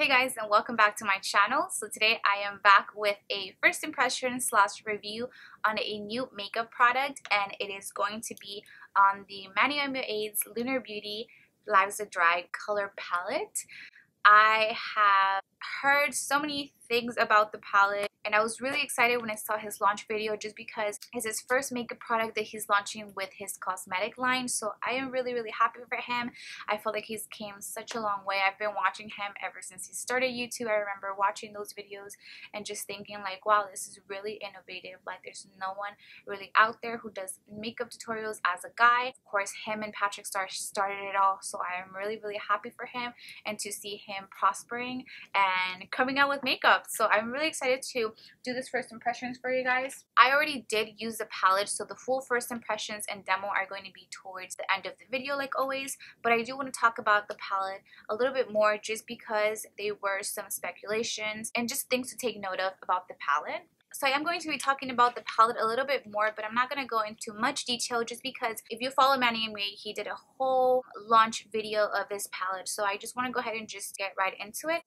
Hey guys, and welcome back to my channel. So today I am back with a first impression slash review on a new makeup product, and it is going to be on the Manny Aids Lunar Beauty Lives of Drag color palette. I have heard so many things about the palette, and I was really excited when I saw his launch video just because it's his first makeup product that he's launching with his cosmetic line. So I am really happy for him. I feel like he's came such a long way. I've been watching him ever since he started YouTube. I remember watching those videos and just thinking like, wow, this is really innovative. Like, there's no one really out there who does makeup tutorials as a guy. Of course, him and Patrick Star started it all, so I am really happy for him and to see him prospering and coming out with makeup. So I'm really excited to do this first impressions for you guys. I already did use the palette, so the full first impressions and demo are going to be towards the end of the video like always, but I do want to talk about the palette a little bit more just because there were some speculations and just things to take note of about the palette. So I am going to be talking about the palette a little bit more, but I'm not going to go into much detail just because if you follow Manny and me, he did a whole launch video of this palette. So I just want to go ahead and just get right into it.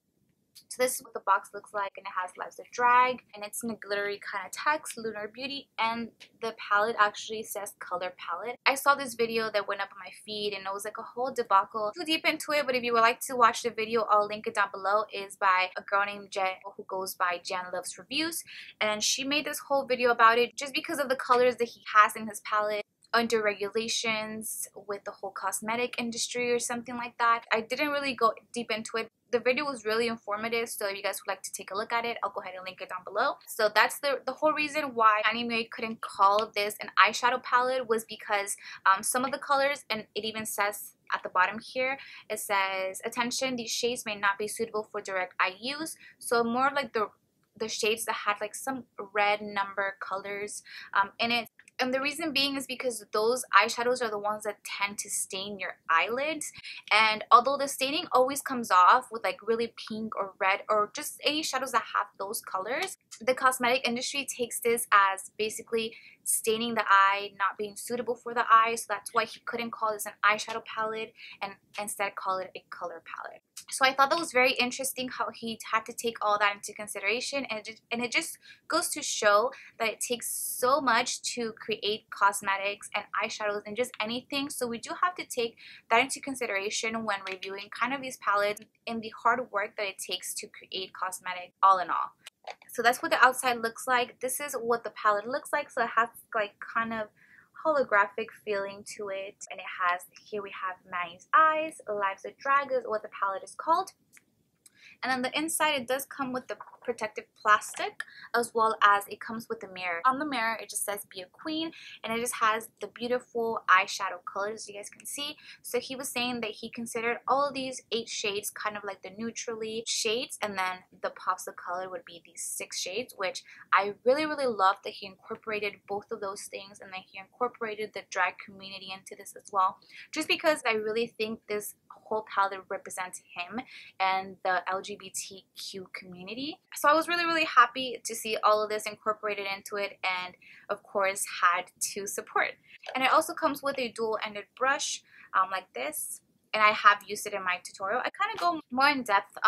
So this is what the box looks like, and it has Lives of Drag, and it's in a glittery kind of text, Lunar Beauty, and the palette actually says color palette. I saw this video that went up on my feed, and it was like a whole debacle. Too deep into it, but if you would like to watch the video, I'll link it down below. It's by a girl named Jen who goes by Jan Loves Reviews, and she made this whole video about it just because of the colors that he has in his palette under regulations with the whole cosmetic industry or something like that. I didn't really go deep into it. The video was really informative, so if you guys would like to take a look at it, I'll go ahead and link it down below. So that's the whole reason why Manny couldn't call this an eyeshadow palette, was because some of the colors, and it even says at the bottom here, it says, attention, these shades may not be suitable for direct eye use. So more like the shades that had like some red number colors in it. And the reason being is because those eyeshadows are the ones that tend to stain your eyelids. And although the staining always comes off with like really pink or red or just any shadows that have those colors, the cosmetic industry takes this as basically staining the eye, not being suitable for the eye. So that's why he couldn't call this an eyeshadow palette and instead call it a color palette. So I thought that was very interesting how he had to take all that into consideration, and it just goes to show that it takes so much to create cosmetics and eyeshadows and just anything. So we do have to take that into consideration when reviewing kind of these palettes and the hard work that it takes to create cosmetics all in all. So that's what the outside looks like. This is what the palette looks like. So it has like kind of holographic feeling to it, and it has, here we have Manny's eyes, Lives of Drag is what the palette is called. And then the inside, it does come with the protective plastic, as well as it comes with a mirror. On the mirror, it just says be a queen, and it just has the beautiful eyeshadow colors you guys can see. So he was saying that he considered all of these 8 shades kind of like the neutrally shades, and then the pops of color would be these 6 shades, which I really love that he incorporated both of those things, and that he incorporated the drag community into this as well, just because I really think this whole palette represents him and the LGBTQ community. So I was really happy to see all of this incorporated into it, and of course had to support. And it also comes with a dual-ended brush like this, and I have used it in my tutorial. I kind of go more in depth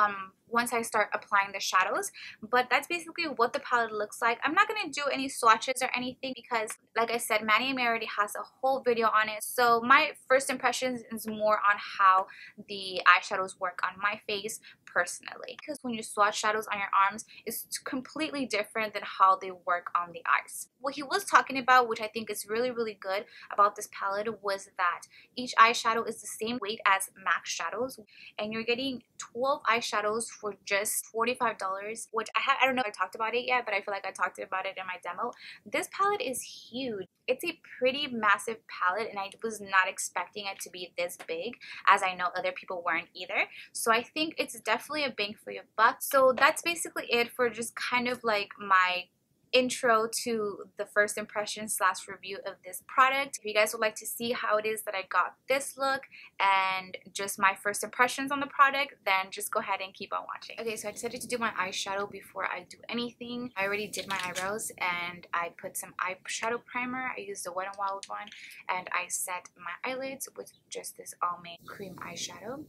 once I start applying the shadows, but that's basically what the palette looks like. I'm not going to do any swatches or anything because, like I said, Manny already has a whole video on it. So my first impressions is more on how the eyeshadows work on my face personally, because when you swatch shadows on your arms, it's completely different than how they work on the eyes. What he was talking about, which I think is really good about this palette, was that each eyeshadow is the same weight as MAC shadows, and you're getting 12 eyeshadows for just $45, which I don't know if I talked about it yet, but I feel like I talked about it in my demo. This palette is huge. It's a pretty massive palette, and I was not expecting it to be this big, as I know other people weren't either. So I think it's definitely a bang for your buck. So that's basically it for just kind of like my intro to the first impression slash review of this product. If you guys would like to see how it is that I got this look and just my first impressions on the product, then just go ahead and keep on watching. Okay, so I decided to do my eyeshadow before I do anything. I already did my eyebrows and I put some eyeshadow primer. I used the Wet n Wild one, and I set my eyelids with just this Almay cream eyeshadow.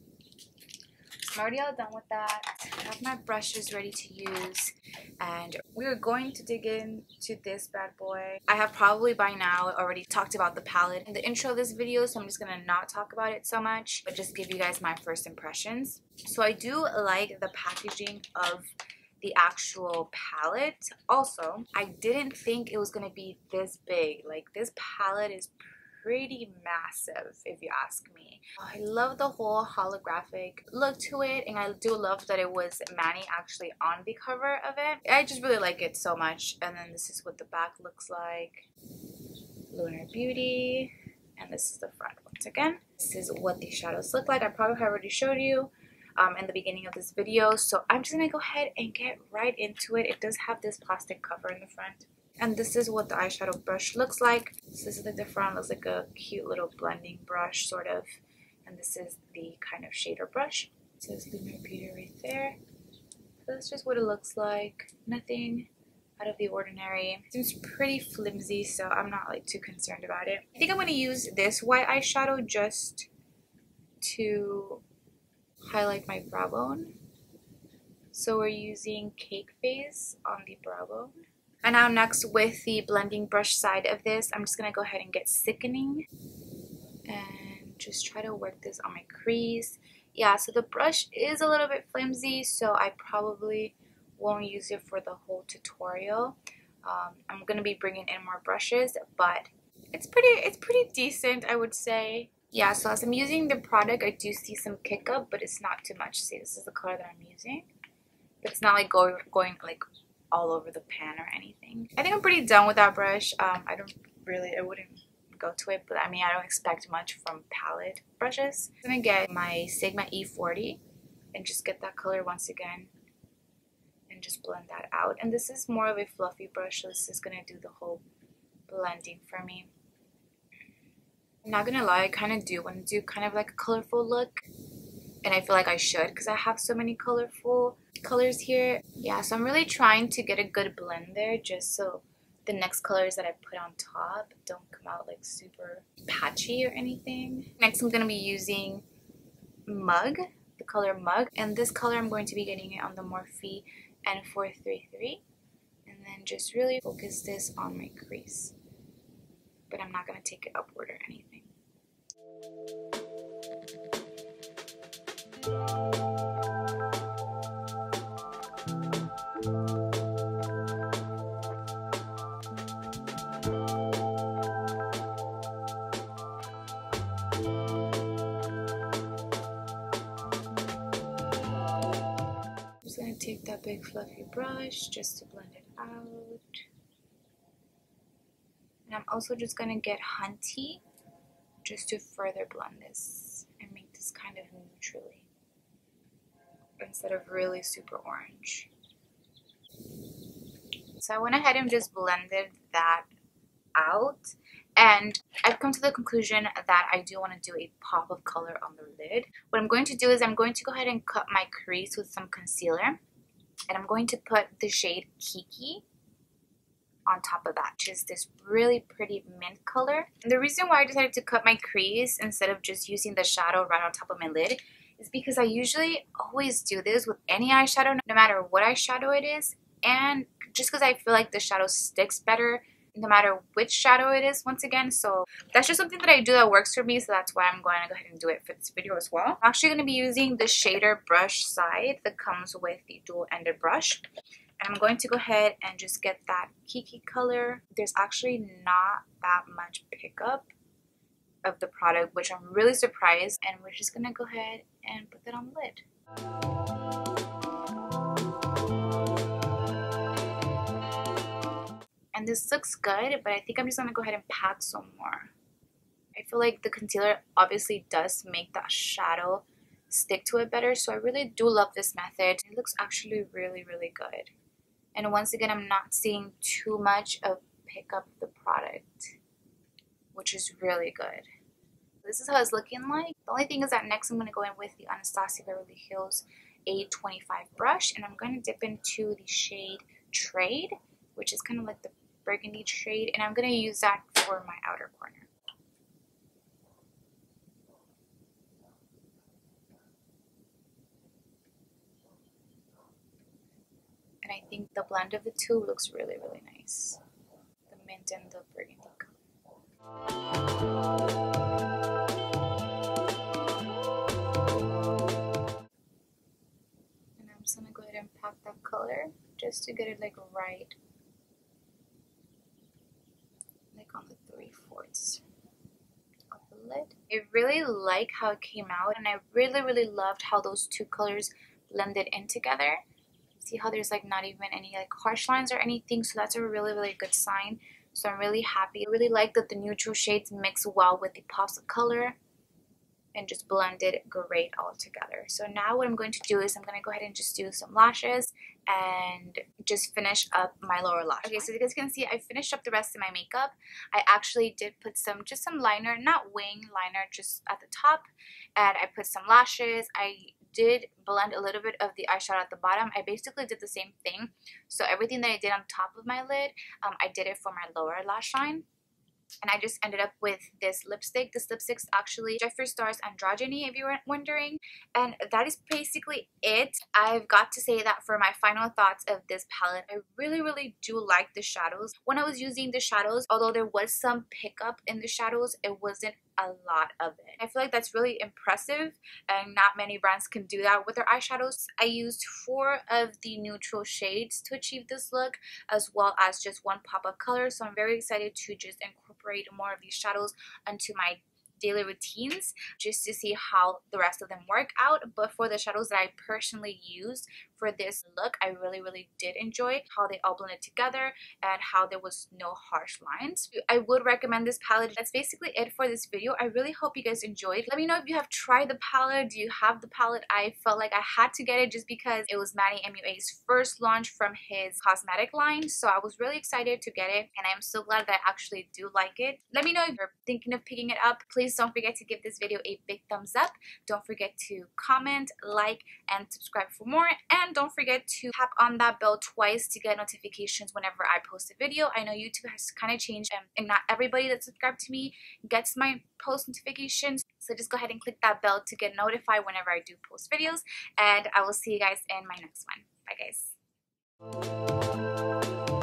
I'm already all done with that. I have my brushes ready to use, and we're going to dig into this bad boy. I have probably by now already talked about the palette in the intro of this video, so I'm just gonna not talk about it so much, but just give you guys my first impressions. So I do like the packaging of the actual palette. Also, I didn't think it was gonna be this big. Like, this palette is pretty massive if you ask me. I love the whole holographic look to it, and I do love that it was Manny actually on the cover of it. I just really like it so much. And then this is what the back looks like. Lunar Beauty. And this is the front once again. This is what the shadows look like. I probably have already showed you in the beginning of this video, so I'm just gonna go ahead and get right into it. It does have this plastic cover in the front, and this is what the eyeshadow brush looks like. So this is like the front, looks like a cute little blending brush sort of, and this is the kind of shader brush. It says Lunar Beauty right there. So that's just what it looks like. Nothing out of the ordinary. It seems pretty flimsy, so I'm not like too concerned about it. I think I'm gonna use this white eyeshadow just to highlight my brow bone. So we're using Cake Face on the brow bone. And now next, with the blending brush side of this, I'm just gonna go ahead and get Sickening and just try to work this on my crease. Yeah, so the brush is a little bit flimsy, so I probably won't use it for the whole tutorial. I'm gonna be bringing in more brushes, but it's pretty decent, I would say. Yeah, so as I'm using the product, I do see some kick up, but it's not too much. See, this is the color that I'm using, but it's not like going like all over the pan or anything. I think I'm pretty done with that brush. I wouldn't go to it, but I mean, I don't expect much from palette brushes. I'm gonna get my Sigma E40 and just get that color once again and just blend that out. And this is more of a fluffy brush, so this is gonna do the whole blending for me. I'm not gonna lie, I kind of do want to do kind of like a colorful look, and I feel like I should because I have so many colorful colors here. Yeah, so I'm really trying to get a good blend there, just so the next colors that I put on top don't come out like super patchy or anything. Next, I'm gonna be using Mug, the color Mug, and this color I'm going to be getting it on the Morphe N433, and then just really focus this on my crease. But I'm not gonna take it upward or anything. I'm just gonna take that big fluffy brush just to blend it out. And I'm also just gonna get Hunty just to further blend this and make this kind of neutrally instead of really super orange. So I went ahead and just blended that out, and I've come to the conclusion that I do want to do a pop of color on the lid. What I'm going to do is I'm going to go ahead and cut my crease with some concealer, and I'm going to put the shade Kiki on top of that, which is this really pretty mint color. And the reason why I decided to cut my crease instead of just using the shadow right on top of my lid is because I usually always do this with any eyeshadow, no matter what eyeshadow it is, and just because I feel like the shadow sticks better no matter which shadow it is, once again. So that's just something that I do that works for me, so that's why I'm going to go ahead and do it for this video as well. I'm actually going to be using the shader brush side that comes with the dual-ended brush. And I'm going to go ahead and just get that Kiki color. There's actually not that much pickup of the product, which I'm really surprised. And we're just gonna go ahead and put that on the lid. And this looks good, but I think I'm just gonna go ahead and pat some more. I feel like the concealer obviously does make that shadow stick to it better, so I really do love this method. It looks actually really, really good. And once again, I'm not seeing too much of pickup of the product, which is really good. This is how it's looking like. The only thing is that next I'm going to go in with the Anastasia Beverly Hills A25 brush, and I'm going to dip into the shade Trade, which is kind of like the burgundy shade, and I'm going to use that for my outer corner. And I think the blend of the two looks really, really nice. The mint and the burgundy color. And I'm just gonna go ahead and pack that color just to get it like right, like on the 3/4 of the lid. I really like how it came out, and I really loved how those two colors blended in together. See how there's like not even any like harsh lines or anything, so that's a really good sign. So I'm really happy. I really like that the neutral shades mix well with the pops of color and just blended great all together. So now what I'm going to do is I'm going to go ahead and just do some lashes and just finish up my lower lash. Okay, so as you guys can see, I finished up the rest of my makeup. I actually did put just some liner, not wing liner, just at the top, and I put some lashes. I did blend a little bit of the eyeshadow at the bottom. I basically did the same thing. So everything that I did on top of my lid, I did it for my lower lash line. And I just ended up with this lipstick. This lipstick's actually Jeffree Star's Androgyny, if you were wondering. And that is basically it. I've got to say that for my final thoughts of this palette, I really do like the shadows. When I was using the shadows, although there was some pickup in the shadows, it wasn't a lot of it. I feel like that's really impressive, and not many brands can do that with their eyeshadows. I used 4 of the neutral shades to achieve this look, as well as just 1 pop of color. So I'm very excited to just incorporate more of these shadows into my daily routines just to see how the rest of them work out. But for the shadows that I personally used for this look, I really did enjoy how they all blended together and how there was no harsh lines. I would recommend this palette. That's basically it for this video. I really hope you guys enjoyed. Let me know if you have tried the palette. Do you have the palette? I felt like I had to get it just because it was Manny MUA's first launch from his cosmetic line, so I was really excited to get it, and I'm so glad that I actually do like it. Let me know if you're thinking of picking it up. Please don't forget to give this video a big thumbs up. Don't forget to comment, like, and subscribe for more. And don't forget to tap on that bell twice to get notifications whenever I post a video. I know YouTube has kind of changed, and not everybody that's subscribed to me gets my post notifications. So just go ahead and click that bell to get notified whenever I do post videos. And I will see you guys in my next one. Bye, guys.